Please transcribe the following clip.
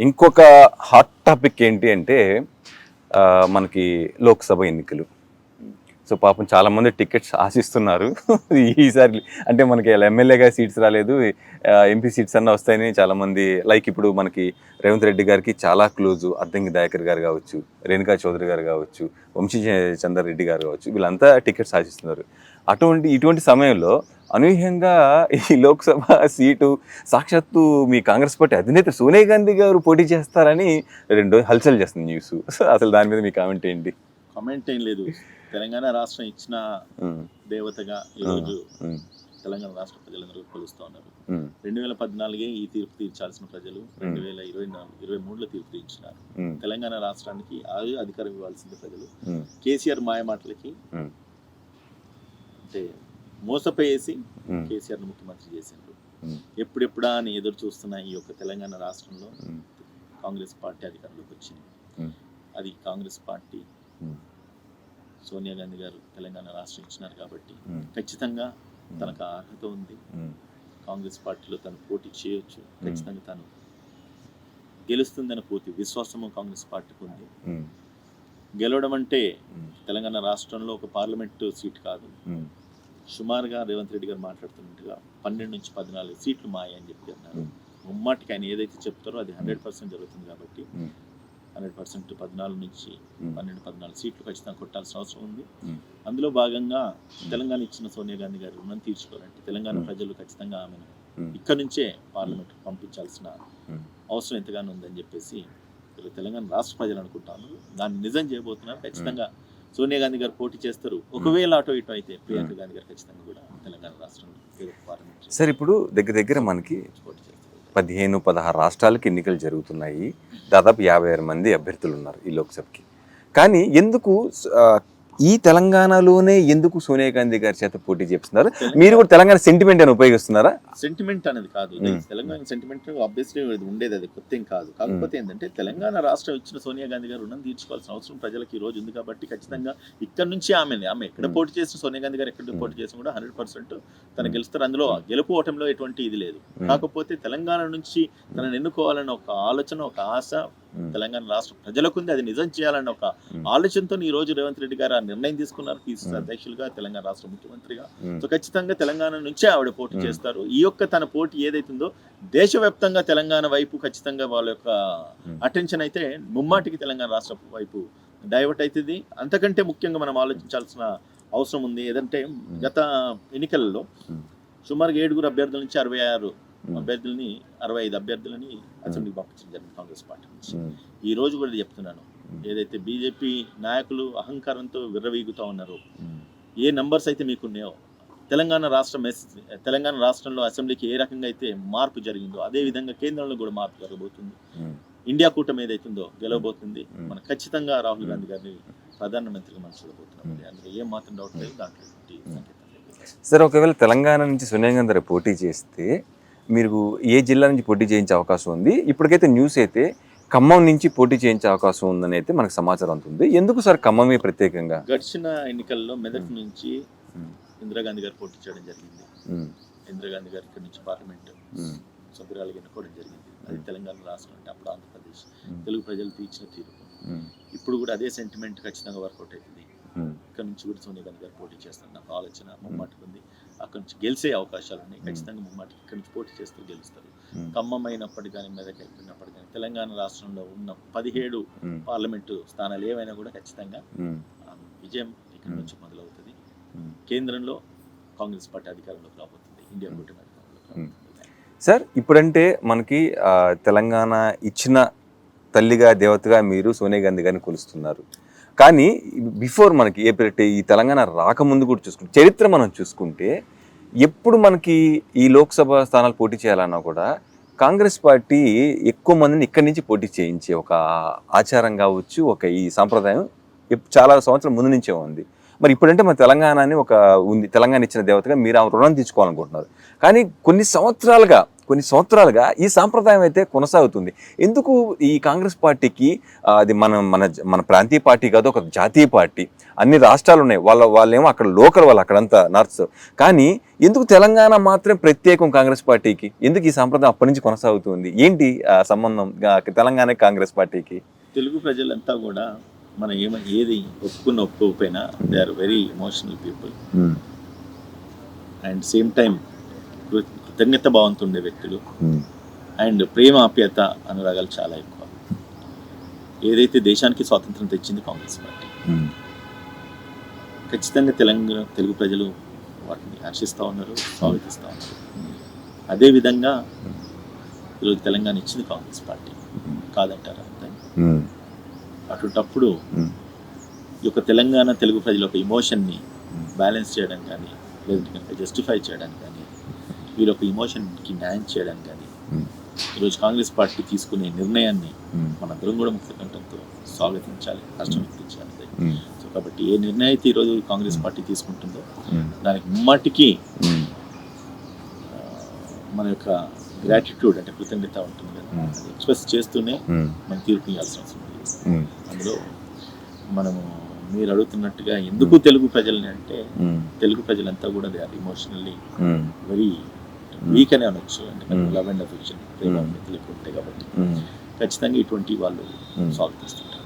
ఇంకొక hot topic ఏంటి అంటే మనకి లోక్సభ ఎన్నికలు. సో పాపం చాలామంది టికెట్స్ ఆశిస్తున్నారు ఈసారి. అంటే మనకి ఎమ్మెల్యేగా సీట్స్ రాలేదు, ఎంపీ సీట్స్ అన్న వస్తాయని చాలామంది. లైక్ ఇప్పుడు మనకి రేవంత్ రెడ్డి గారికి చాలా క్లోజు అద్దంకి దయాకర్ గారు కావచ్చు, రేణుకా చౌదరి గారు కావచ్చు, వంశీ చంద్రారెడ్డి గారు కావచ్చు, వీళ్ళంతా టికెట్స్ ఆశిస్తున్నారు. ఇటువంటి సమయంలో అనూహ్యంగా ఈ లోక్సభ సీటు సాక్షాత్తు మీ కాంగ్రెస్ పార్టీ అధినేత సోనియా గాంధీ గారు పోటీ చేస్తారని రెండు హల్చల్ చేస్తుంది న్యూస్. అసలు దాని మీద మీ కామెంట్ ఏంటి? కామెంట్ ఏం లేదు. తెలంగాణ రాష్ట్రం ఇచ్చిన దేవతగా ఈరోజు తెలంగాణ రాష్ట్ర ప్రజలందరూ కొలుస్తూ ఉన్నారు. 2014 ఈ తీర్పు తీర్చాల్సిన ప్రజలు 2023లో తీర్పు తీర్చినారు. తెలంగాణ రాష్ట్రానికి అధికారం ఇవ్వాల్సింది ప్రజలు. కేసీఆర్ మాయ మాటలకి అంటే మోసపోయేసి కేసీఆర్ ముఖ్యమంత్రి చేసిండ్రు. ఎప్పుడెప్పుడా అని ఎదురు చూస్తున్న ఈ యొక్క తెలంగాణ రాష్ట్రంలో కాంగ్రెస్ పార్టీ అధికారంలోకి వచ్చింది. అది కాంగ్రెస్ పార్టీ సోనియా గాంధీ గారు తెలంగాణ రాష్ట్రం ఇచ్చినారు కాబట్టి ఖచ్చితంగా తనకు అర్హత ఉంది. కాంగ్రెస్ పార్టీలో తను పోటీ చేయొచ్చు. ఖచ్చితంగా తను గెలుస్తుందని పూర్తి విశ్వాసము కాంగ్రెస్ పార్టీకి ఉంది. గెలవడం అంటే తెలంగాణ రాష్ట్రంలో ఒక పార్లమెంటు సీట్ కాదు. సుమారుగా రేవంత్ రెడ్డి గారు మాట్లాడుతున్నట్టుగా 12 నుంచి 14 సీట్లు మాయ అని చెప్పి అన్నారు. ముమ్మాటికి ఆయన ఏదైతే చెప్తారో అది 100% జరుగుతుంది కాబట్టి 100% 14 నుంచి 12-14 సీట్లు ఖచ్చితంగా కొట్టాల్సిన అవసరం ఉంది. అందులో భాగంగా తెలంగాణ ఇచ్చిన సోనియా గాంధీ గారు రుణం తీర్చుకోవాలంటే తెలంగాణ ప్రజలు ఖచ్చితంగా ఆమెను ఇక్కడి నుంచే పార్లమెంట్ పంపించాల్సిన అవసరం ఎంతగానో ఉందని చెప్పేసి తెలంగాణ రాష్ట్ర ప్రజలు అనుకుంటాను. దాన్ని నిజం చేయబోతున్నారు. ఖచ్చితంగా సోనియా గాంధీ గారు పోటీ చేస్తారు. ఒకవేళ అటో ఇటో అయితే ప్రియాంక గాంధీ గారు ఖచ్చితంగా కూడా తెలంగాణ రాష్ట్రంలో పార్లమెంట్. సార్ ఇప్పుడు దగ్గర మనకి 15-16 రాష్ట్రాలకి ఎన్నికలు జరుగుతున్నాయి. దాదాపు 56 మంది అభ్యర్థులు ఉన్నారు ఈ లోక్సభకి. కానీ ఎందుకు ఈ తెలంగాణలోనే ఎందుకు సోనియా గాంధీ గారి చేత పోటీ చేస్తున్నారు? మీరు కూడా తెలంగాణ సెంటిమెంట్ అని ఉపయోగిస్తున్నారా? సెంటిమెంట్ అనేది కాదు, తెలంగాణ సెంటిమెంట్ ఆబ్వియస్లీ ఉండేది, అది కొత్త ఏం కాదు. కాకపోతే ఏంటంటే తెలంగాణ రాష్ట్రం ఇచ్చిన సోనియా గాంధీ గారు రుణం తీర్చుకోవాల్సిన అవసరం ప్రజలకు ఈ రోజు ఉంది కాబట్టి ఖచ్చితంగా ఇక్కడ నుంచి ఆమె ఎక్కడ పోటీ చేసిన సోనియా గాంధీ గారు ఎక్కడ పోటీ చేసిన కూడా 100% తను గెలుస్తారు. అందులో గెలుపు ఓటంలో ఎటువంటి ఇది లేదు. కాకపోతే తెలంగాణ నుంచి తనను ఎన్నుకోవాలన్న ఒక ఆలోచన, ఒక ఆశ తెలంగాణ రాష్ట్ర ప్రజలకు ఉంది. అది నిజం చేయాలన్న ఒక ఆలోచనతో ఈ రోజు రేవంత్ రెడ్డి గారు ఆ నిర్ణయం తీసుకున్నారు. పిసిసి అధ్యక్షులుగా, తెలంగాణ రాష్ట్ర ముఖ్యమంత్రిగా. సో ఖచ్చితంగా తెలంగాణ నుంచే ఆవిడ పోటీ చేస్తారు. ఈ యొక్క తన పోటీ ఏదైతుందో దేశవ్యాప్తంగా తెలంగాణ వైపు ఖచ్చితంగా వాళ్ళ యొక్క అటెన్షన్ అయితే ముమ్మాటికి తెలంగాణ రాష్ట్ర వైపు డైవర్ట్ అవుతుంది. అంతకంటే ముఖ్యంగా మనం ఆలోచించాల్సిన అవసరం ఉంది. ఏదంటే గత ఎన్నికలలో సుమారుగా 7 అభ్యర్థుల నుంచి 65 అభ్యర్థులని 65 అభ్యర్థులని అసెంబ్లీకి పంపించడం జరిగింది కాంగ్రెస్ పార్టీ నుంచి. ఈ రోజు కూడా చెప్తున్నాను, ఏదైతే బీజేపీ నాయకులు అహంకారంతో విర్రవీగుతూ ఉన్నారో, ఏ నంబర్స్ అయితే మీకున్నాయో తెలంగాణ రాష్ట్రంలో అసెంబ్లీకి ఏ రకంగా అయితే మార్పు జరిగిందో అదే విధంగా కేంద్రంలో కూడా మార్పు జరగబోతుంది. ఇండియా కూటమి ఏదైతుందో గెలవబోతుంది. మనం ఖచ్చితంగా రాహుల్ గాంధీ గారిని ప్రధానమంత్రిగా మనం చూడబోతున్నాం. అందులో ఏం మాత్రం డౌట్ లేదు, దాంట్లో సార్. ఒకవేళ తెలంగాణ నుంచి సోనియా గాంధీ గారు పోటీ చేస్తే మీరు ఏ జిల్లా నుంచి పోటీ చేయించే అవకాశం ఉంది? ఇప్పటికైతే న్యూస్ అయితే ఖమ్మం నుంచి పోటీ చేయించే అవకాశం ఉందని అయితే మనకు సమాచారం ఉంటుంది. ఎందుకు సార్ ఖమ్మమే ప్రత్యేకంగా? గడిచిన ఎన్నికల్లో మెదక్ నుంచి ఇందిరాగాంధీ గారు పోటీ చేయడం జరిగింది. ఇందిరాగాంధీ గారు ఇక్కడ నుంచి పార్లమెంట్ సభ్యురాలుగా ఎన్నుకోవడం జరిగింది. అది తెలంగాణ రాష్ట్రం అంటే అప్పుడు ఆంధ్రప్రదేశ్. తెలుగు ప్రజలు తీర్చిన తీర్పు. ఇప్పుడు కూడా అదే సెంటిమెంట్ ఖచ్చితంగా వర్కౌట్ అవుతుంది. ఇక్కడ నుంచి కూడా సోనియా గాంధీ గారు పోటీ చేస్తారు. నాకు ఆలోచన ముమ్మాటికి ఉంది. అక్కడి నుంచి గెలిచే అవకాశాలు ఉన్నాయి. ఖచ్చితంగా ముమ్మాటికి ఇక్కడి నుంచి పోటీ చేస్తూ గెలుస్తారు. ఖమ్మం అయినప్పటికీ కానీ, మెదక్ అయినప్పటికీ కానీ తెలంగాణ రాష్ట్రంలో ఉన్న 17 పార్లమెంటు స్థానాలు ఏవైనా కూడా ఖచ్చితంగా విజయం ఇక్కడ నుంచి మొదలవుతుంది. కేంద్రంలో కాంగ్రెస్ పార్టీ అధికారంలోకి రాబోతుంది. ఇండియా కూటమి అధికారంలోకి. సార్ ఇప్పుడంటే మనకి తెలంగాణ ఇచ్చిన తల్లిగా, దేవతగా మీరు సోనియా గాంధీ గారిని కొలుస్తున్నారు. కానీ బిఫోర్ మనకి ఈ తెలంగాణ రాకముందు కూడా చూసుకుంటే, చరిత్ర మనం చూసుకుంటే, ఎప్పుడు మనకి ఈ లోక్సభ స్థానాలు పోటీ చేయాలన్నా కూడా కాంగ్రెస్ పార్టీ ఎక్కువ మందిని ఇక్కడి నుంచి పోటీ చేయించే ఒక ఆచారం కావచ్చు, ఒక ఈ సాంప్రదాయం చాలా సంవత్సరాల ముందు నుంచే ఉంది. మరి ఇప్పుడంటే మన తెలంగాణ అని ఒక ఉంది, తెలంగాణ ఇచ్చిన దేవతగా మీరు ఆ రుణం తీర్చుకోవాలనుకుంటున్నారు. కానీ కొన్ని సంవత్సరాలుగా కొన్ని సంవత్సరాలుగా ఈ సాంప్రదాయం అయితే కొనసాగుతుంది. ఎందుకు ఈ కాంగ్రెస్ పార్టీకి అది మన మన మన ప్రాంతీయ పార్టీ కాదు, ఒక జాతీయ పార్టీ. అన్ని రాష్ట్రాలు ఉన్నాయి, వాళ్ళేమో అక్కడ లోకల్, వాళ్ళు అక్కడంతా నార్త్. కానీ ఎందుకు తెలంగాణ మాత్రం ప్రత్యేకం కాంగ్రెస్ పార్టీకి? ఎందుకు ఈ సాంప్రదాయం అప్పటి నుంచి కొనసాగుతుంది? ఏంటి ఆ సంబంధం తెలంగాణ కాంగ్రెస్ పార్టీకి? తెలుగు ప్రజలంతా కూడా మనం ఏది ఒప్పుకోకపోయినా they are very emotional people and same time కృతజ్ఞత భావంతో ఉండే వ్యక్తులు అండ్ ప్రేమ ఆప్యాయత అనురాగాలు చాలా ఎక్కువ. ఏదైతే దేశానికి స్వాతంత్రం తెచ్చింది కాంగ్రెస్ పార్టీ, ఖచ్చితంగా తెలుగు ప్రజలు వాటిని హర్షిస్తూ ఉన్నారు, స్వాగతిస్తూ ఉన్నారు. అదేవిధంగా ఈరోజు తెలంగాణ ఇచ్చింది కాంగ్రెస్ పార్టీ, కాదంటారా? అంతే. అటువంటప్పుడు ఈ యొక్క తెలంగాణ తెలుగు ప్రజల యొక్క ఇమోషన్ని బ్యాలెన్స్ చేయడం కానీ, లేదంటే జస్టిఫై చేయడానికి కానీ, వీళ్ళ యొక్క ఇమోషన్కి న్యాయం చేయడానికి కానీ ఈరోజు కాంగ్రెస్ పార్టీ తీసుకునే నిర్ణయాన్ని మనందరం కూడా ముక్త కంఠంతో స్వాగతించాలి, హర్షం వ్యక్తించాలి. సో కాబట్టి ఏ నిర్ణయం అయితే ఈరోజు కాంగ్రెస్ పార్టీ తీసుకుంటుందో దానికి ముమ్మాటికి మన యొక్క గ్రాటిట్యూడ్ అంటే కృతజ్ఞత ఉంటుంది కదా, అది ఎక్స్ప్రెస్ చేస్తూనే మనం తీర్పు ఇవ్వాల్సిన అవసరం ఉంది. అందులో మనము మీరు అడుగుతున్నట్టుగా ఎందుకు తెలుగు ప్రజల్ని అంటే, తెలుగు ప్రజలంతా కూడా they are emotionally very weak అనే అనొచ్చు. ఎందుకంటే లవ్ అండ్ అఫెక్షన్, ప్రేమ ఎక్కువ ఉంటాయి కాబట్టి ఖచ్చితంగా ఇటువంటి వాళ్ళు స్వాగతిస్తుంటారు.